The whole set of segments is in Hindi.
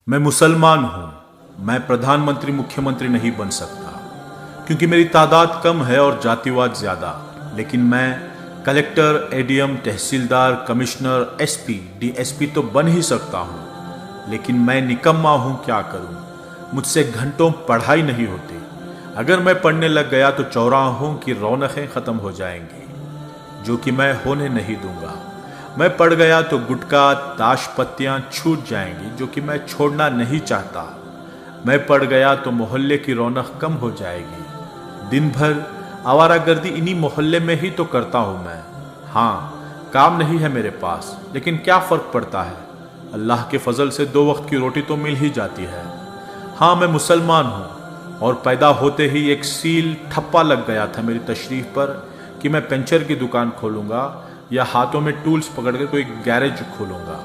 मैं मुसलमान हूं। मैं प्रधानमंत्री मुख्यमंत्री नहीं बन सकता क्योंकि मेरी तादाद कम है और जातिवाद ज्यादा। लेकिन मैं कलेक्टर, एडीएम, तहसीलदार, कमिश्नर, एसपी, डीएसपी तो बन ही सकता हूं। लेकिन मैं निकम्मा हूं, क्या करूं। मुझसे घंटों पढ़ाई नहीं होती। अगर मैं पढ़ने लग गया तो चौराहों की रौनकें खत्म हो जाएंगी, जो कि मैं होने नहीं दूंगा। मैं पढ़ गया तो गुटखा, ताश पत्तियां छूट जाएंगी, जो कि मैं छोड़ना नहीं चाहता। मैं पढ़ गया तो मोहल्ले की रौनक कम हो जाएगी। दिन भर आवारागर्दी इन्हीं मोहल्ले में ही तो करता हूं मैं। हाँ, काम नहीं है मेरे पास, लेकिन क्या फर्क पड़ता है। अल्लाह के फजल से 2 वक्त की रोटी तो मिल ही जाती है। हाँ, मैं मुसलमान हूं और पैदा होते ही एक सील ठप्पा लग गया था मेरी तशरीफ पर कि मैं पंचर की दुकान खोलूंगा या हाथों में टूल्स पकड़ के कोई गैरेज खोलूंगा,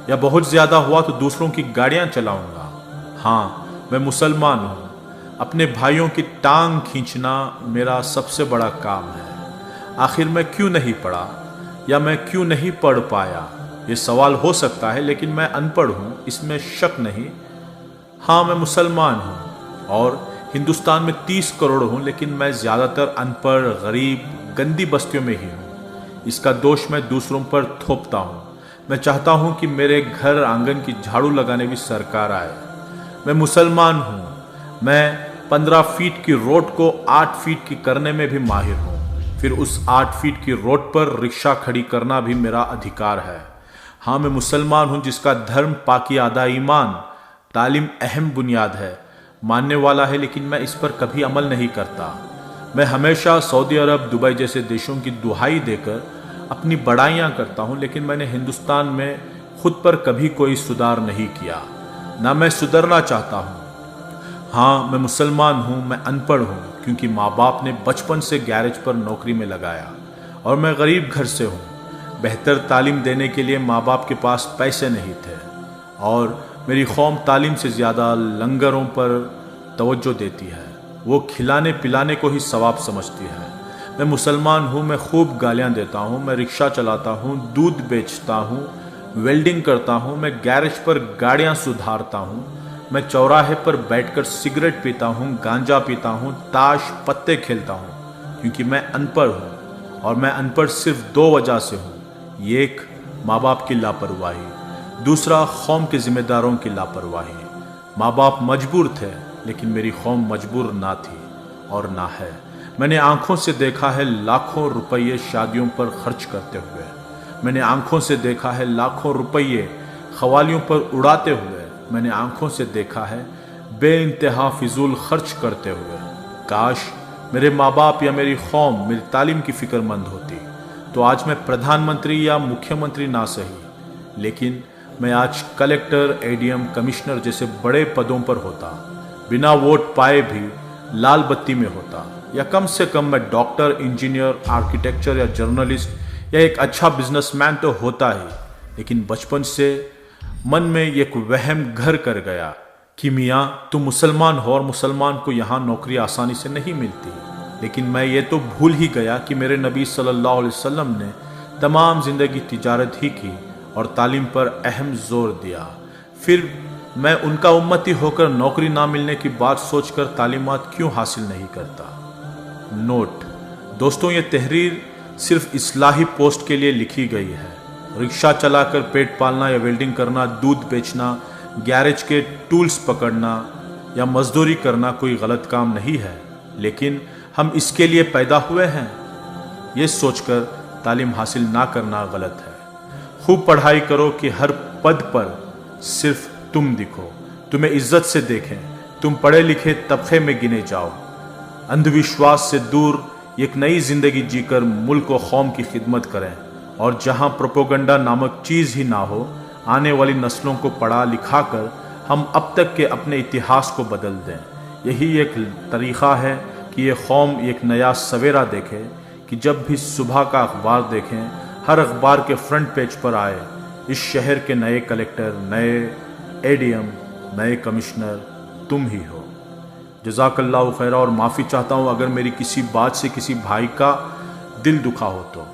या बहुत ज्यादा हुआ तो दूसरों की गाड़ियां चलाऊंगा। हाँ, मैं मुसलमान हूं। अपने भाइयों की टांग खींचना मेरा सबसे बड़ा काम है। आखिर मैं क्यों नहीं पढ़ा या मैं क्यों नहीं पढ़ पाया, ये सवाल हो सकता है, लेकिन मैं अनपढ़ हूं, इसमें शक नहीं। हाँ, मैं मुसलमान हूं और हिंदुस्तान में 30 करोड़ हूं, लेकिन मैं ज्यादातर अनपढ़, गरीब, गंदी बस्तियों में ही हूं। इसका दोष मैं दूसरों पर थोपता हूं। मैं चाहता हूं कि मेरे घर आंगन की झाड़ू लगाने भी सरकार आए। मैं मुसलमान हूं। मैं 15 फीट की रोड को 8 फीट की करने में भी माहिर हूं। फिर उस 8 फीट की रोड पर रिक्शा खड़ी करना भी मेरा अधिकार है। हाँ, मैं मुसलमान हूं जिसका धर्म पाकी आदा ईमान, तालीम अहम बुनियाद है, मानने वाला है, लेकिन मैं इस पर कभी अमल नहीं करता। मैं हमेशा सऊदी अरब, दुबई जैसे देशों की दुहाई देकर अपनी बड़ाइयाँ करता हूँ, लेकिन मैंने हिंदुस्तान में खुद पर कभी कोई सुधार नहीं किया, ना मैं सुधरना चाहता हूँ। हाँ, मैं मुसलमान हूँ। मैं अनपढ़ हूँ क्योंकि माँ बाप ने बचपन से गैरेज पर नौकरी में लगाया, और मैं गरीब घर से हूँ। बेहतर तालीम देने के लिए माँ बाप के पास पैसे नहीं थे, और मेरी कौम तालीम से ज़्यादा लंगरों पर तवज्जो देती है। वो खिलाने पिलाने को ही सवाब समझती है। मैं मुसलमान हूँ। मैं खूब गालियाँ देता हूँ। मैं रिक्शा चलाता हूँ, दूध बेचता हूँ, वेल्डिंग करता हूँ। मैं गैरेज पर गाड़ियाँ सुधारता हूँ। मैं चौराहे पर बैठकर सिगरेट पीता हूँ, गांजा पीता हूँ, ताश पत्ते खेलता हूँ, क्योंकि मैं अनपढ़ हूँ। और मैं अनपढ़ सिर्फ 2 वजह से हूँ। एक, माँ बाप की लापरवाही। दूसरा, कौम के जिम्मेदारों की लापरवाही। माँ बाप मजबूर थे, लेकिन मेरी कौम मजबूर ना थी और ना है। मैंने आंखों से देखा है लाखों रुपये शादियों पर खर्च करते हुए। मैंने आंखों से देखा है लाखों रुपये खवालियों पर उड़ाते हुए। मैंने आंखों से देखा है बेइंतहा फिजूल खर्च करते हुए। काश मेरे माँ बाप या मेरी कौम मेरी तालीम की फिक्रमंद होती तो आज मैं प्रधानमंत्री या मुख्यमंत्री ना सही, लेकिन मैं आज कलेक्टर, एडीएम, कमिश्नर जैसे बड़े पदों पर होता। बिना वोट पाए भी लाल बत्ती में होता, या कम से कम मैं डॉक्टर, इंजीनियर, आर्किटेक्चर या जर्नलिस्ट या एक अच्छा बिजनेसमैन तो होता ही। लेकिन बचपन से मन में एक वहम घर कर गया कि मियाँ तुम मुसलमान हो और मुसलमान को यहाँ नौकरी आसानी से नहीं मिलती। लेकिन मैं ये तो भूल ही गया कि मेरे नबी सल्लल्लाहु अलैहि वसल्लम ने तमाम जिंदगी तिजारत ही की और तालीम पर अहम जोर दिया। फिर मैं उनका उम्मती होकर नौकरी ना मिलने की बात सोचकर तालीमात क्यों हासिल नहीं करता। नोट दोस्तों, ये तहरीर सिर्फ इस्लाही पोस्ट के लिए लिखी गई है। रिक्शा चलाकर पेट पालना या वेल्डिंग करना, दूध बेचना, गैरेज के टूल्स पकड़ना या मजदूरी करना कोई गलत काम नहीं है, लेकिन हम इसके लिए पैदा हुए हैं, ये सोचकर तालीम हासिल ना करना गलत है। खूब पढ़ाई करो कि हर पद पर सिर्फ तुम दिखो, तुम्हें इज्जत से देखें, तुम पढ़े लिखे तबके में गिने जाओ। अंधविश्वास से दूर एक नई जिंदगी जीकर मुल्क व कौम की खिदमत करें, और जहां प्रोपोगंडा नामक चीज ही ना हो, आने वाली नस्लों को पढ़ा लिखा कर हम अब तक के अपने इतिहास को बदल दें। यही एक तरीक़ा है कि ये कौम एक नया सवेरा देखे, कि जब भी सुबह का अखबार देखें, हर अखबार के फ्रंट पेज पर आए इस शहर के नए कलेक्टर, नए एडीएम, नए कमिश्नर तुम ही हो। जज़ाकल्लाहु खैरा। और माफ़ी चाहता हूँ अगर मेरी किसी बात से किसी भाई का दिल दुखा हो तो।